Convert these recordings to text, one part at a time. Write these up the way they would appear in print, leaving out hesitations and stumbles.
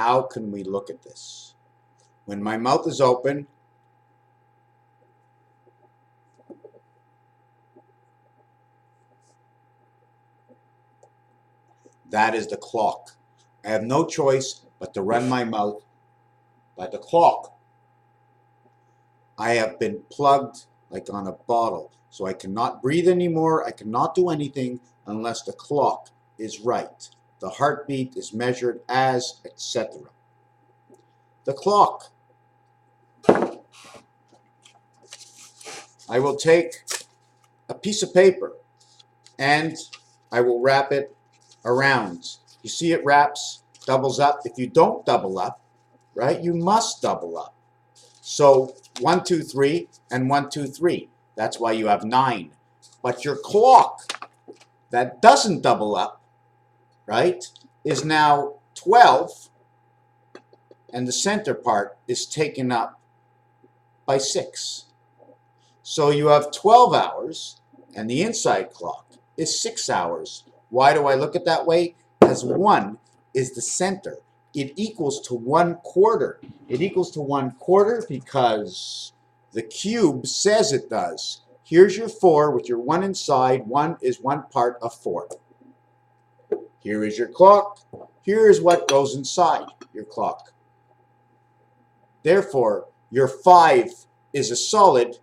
how can we look at this? When my mouth is open, that is the clock. I have no choice but to run my mouth by the clock. I have been plugged like on a bottle, so I cannot breathe anymore. I cannot do anything unless the clock is right. The heartbeat is measured as, etc. The clock. I will take a piece of paper and I will wrap it around. You see it wraps, doubles up. If you don't double up, right, you must double up. So 1, 2, 3, and 1, 2, 3. That's why you have 9. But your clock that doesn't double up, right, is now 12, and the center part is taken up by 6. So you have 12 hours, and the inside clock is 6 hours. Why do I look at that way? Because 1 is the center. It equals to 1/4. It equals to 1/4 because the cube says it does. Here's your 4 with your 1 inside. 1 is 1 part of 4. Here is your clock. Here is what goes inside your clock. Therefore, your 5 is a solid,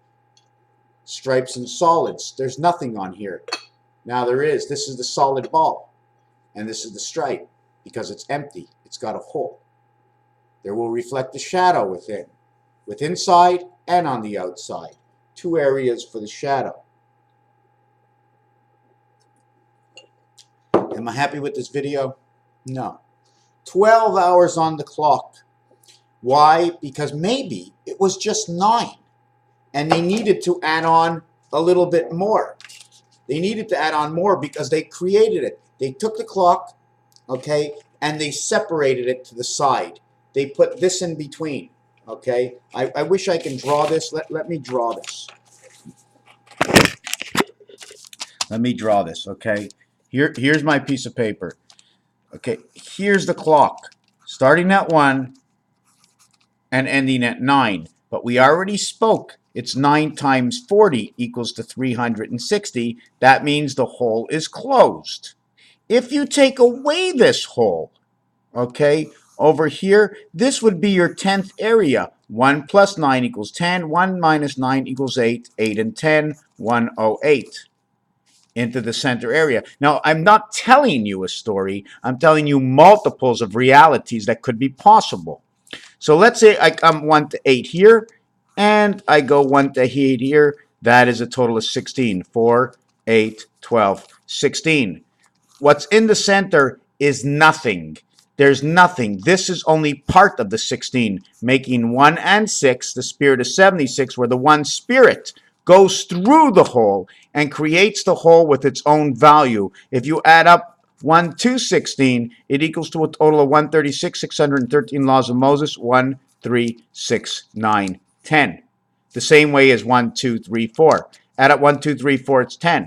stripes and solids. There's nothing on here. Now there is. This is the solid ball, and this is the stripe because it's empty. It's got a hole. There will reflect the shadow within, with inside and on the outside. 2 areas for the shadow. Am I happy with this video? No. 12 hours on the clock. Why? Because maybe it was just 9 and they needed to add on a little bit more. They needed to add on more because they created it. They took the clock, okay, and they separated it to the side. They put this in between, okay. I wish I can draw this. Let me draw this. Let me draw this, okay. Here's my piece of paper. Okay, here's the clock, starting at 1 and ending at 9. But we already spoke. It's 9 times 40 equals to 360. That means the hole is closed. If you take away this hole, okay, over here, this would be your 10th area. 1 plus 9 equals 10. 1 minus 9 equals 8. 8 and 10, 108. Into the center area. Now, I'm not telling you a story. I'm telling you multiples of realities that could be possible. So let's say I come 1 to 8 here, and I go 1 to 8 here. That is a total of 16. 4, 8, 12, 16. What's in the center is nothing. There's nothing. This is only part of the 16, making 1 and 6 the spirit of 76, where the one spirit goes through the hole and creates the hole with its own value. If you add up 1 to 16, it equals to a total of 136, 613 laws of Moses, 1, 3, 6, 9, 10. The same way as 1, 2, 3, 4. Add up 1, 2, 3, 4, it's 10.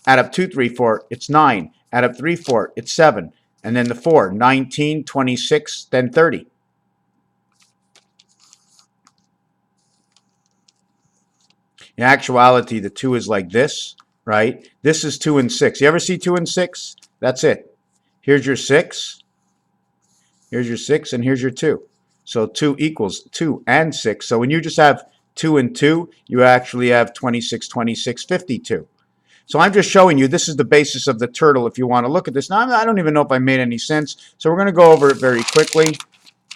Add up 2, 3, 4, it's 9. Add up 3, 4, it's 7. And then the 4, 19, 26, then 30. In actuality, the 2 is like this, right? This is 2 and 6. You ever see 2 and 6? That's it. Here's your 6. Here's your 6, and here's your 2. So 2 equals 2 and 6. So when you just have 2 and 2, you actually have 26, 26, 52. So I'm just showing you this is the basis of the turtle if you want to look at this. Now, I don't even know if I made any sense. So we're going to go over it very quickly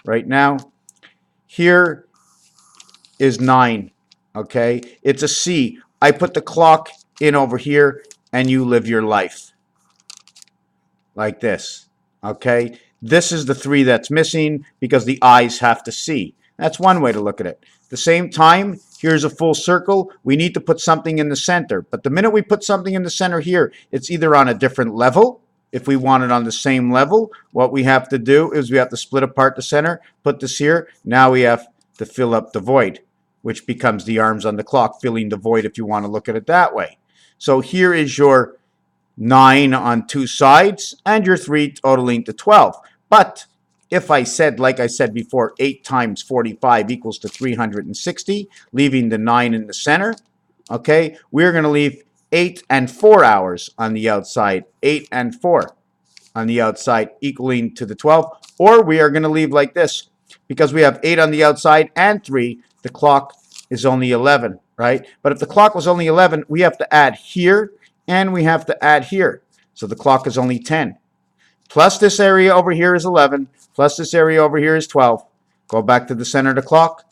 right now. Here is 9. Okay, it's a C. I put the clock in over here, and you live your life like this. Okay, this is the 3 that's missing because the eyes have to see. That's one way to look at it. At the same time, here's a full circle. We need to put something in the center. But the minute we put something in the center here, it's either on a different level. If we want it on the same level, what we have to do is we have to split apart the center, put this here. Now we have to fill up the void, which becomes the arms on the clock, filling the void if you want to look at it that way. So here is your 9 on 2 sides and your 3 totaling to 12. But if I said, like I said before, 8 times 45 equals to 360, leaving the 9 in the center, okay, we're going to leave 8 and 4 hours on the outside, 8 and 4 on the outside, equaling to the 12, or we are going to leave like this, because we have 8 on the outside and 3, the clock is only 11, right? But if the clock was only 11, we have to add here, and we have to add here, so the clock is only 10. Plus this area over here is 11, plus this area over here is 12. Go back to the center of the clock,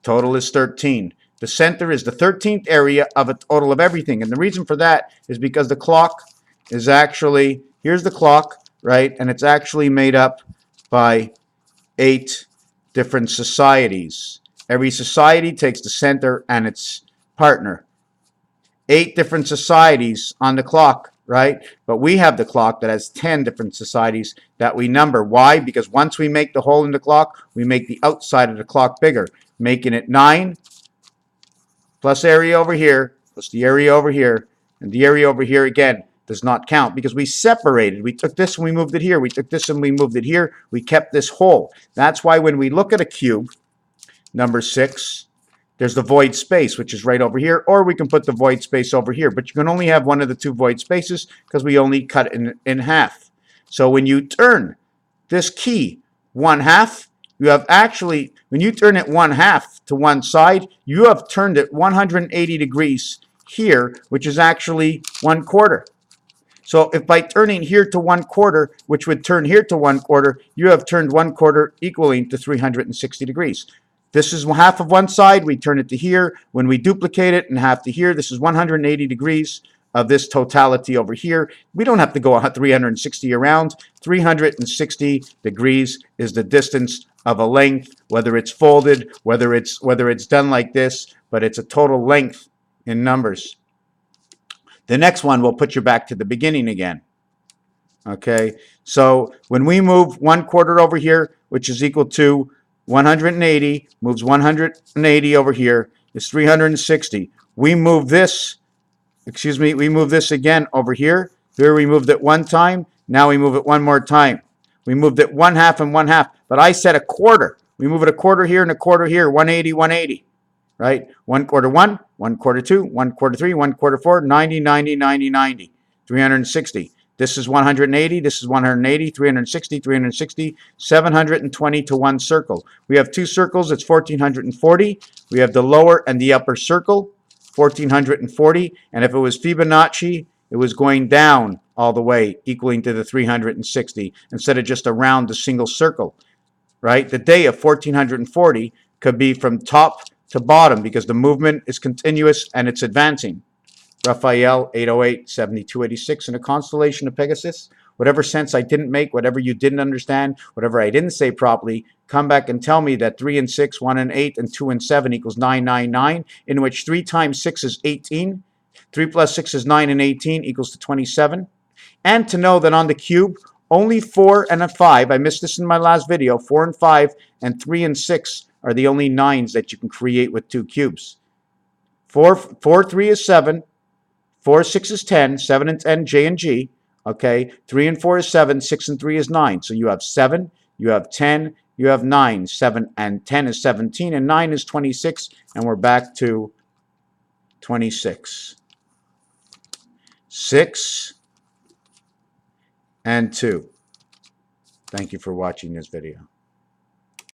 total is 13. The center is the 13th area of a total of everything. And the reason for that is because the clock is actually, here's the clock, right? And it's actually made up by 8 different societies. Every society takes the center and its partner. 8 different societies on the clock, right? But we have the clock that has 10 different societies that we number. Why? Because once we make the hole in the clock, we make the outside of the clock bigger, making it 9 plus area over here, plus the area over here, and the area over here again does not count because we separated. We took this and we moved it here. We took this and we moved it here. We kept this whole. That's why when we look at a cube, number 6, there's the void space, which is right over here, or we can put the void space over here. But you can only have one of the 2 void spaces because we only cut it in half. So when you turn this key 1/2, you have actually, when you turn it 1/2 to one side, you have turned it 180 degrees here, which is actually 1/4. So if by turning here to 1/4, which would turn here to 1/4, you have turned 1/4 equaling to 360 degrees. This is half of one side, we turn it to here. When we duplicate it and half to here, this is 180 degrees of this totality over here. We don't have to go 360 around. 360 degrees is the distance of a length, whether it's folded, whether it's done like this, but it's a total length in numbers. The next one will put you back to the beginning again. Okay, so when we move 1/4 over here, which is equal to 180, moves 180 over here, is 360. We move this, we move this again over here. Here we moved it one time, now we move it one more time. We moved it 1/2 and 1/2, but I said 1/4. We move it 1/4 here and 1/4 here, 180, 180. Right? 1/4 1, 1/4 2, 1/4 3, 1/4 4, 90, 90, 90, 90, 360. This is 180, this is 180, 360, 360, 720 to one circle. We have 2 circles, it's 1440. We have the lower and the upper circle, 1440. And if it was Fibonacci, it was going down all the way, equaling to the 360, instead of just around the single circle. Right? The day of 1440 could be from top to bottom because the movement is continuous and it's advancing. Raphael, 808, 7286 in a constellation of Pegasus. Whatever sense I didn't make, whatever you didn't understand, whatever I didn't say properly, come back and tell me that 3 and 6, 1 and 8, and 2 and 7 equals 999, in which 3 times 6 is 18, 3 plus 6 is 9 and 18 equals to 27. And to know that on the cube, only 4 and a 5, I missed this in my last video, 4 and 5 and 3 and 6 are the only 9s that you can create with 2 cubes. 4, 3 is 7, 4, 6 is 10, 7 and 10, J and G, okay? 3 and 4 is 7, 6 and 3 is 9. So you have 7, you have 10, you have 9. 7 and 10 is 17, and 9 is 26, and we're back to 26. 6 and 2. Thank you for watching this video.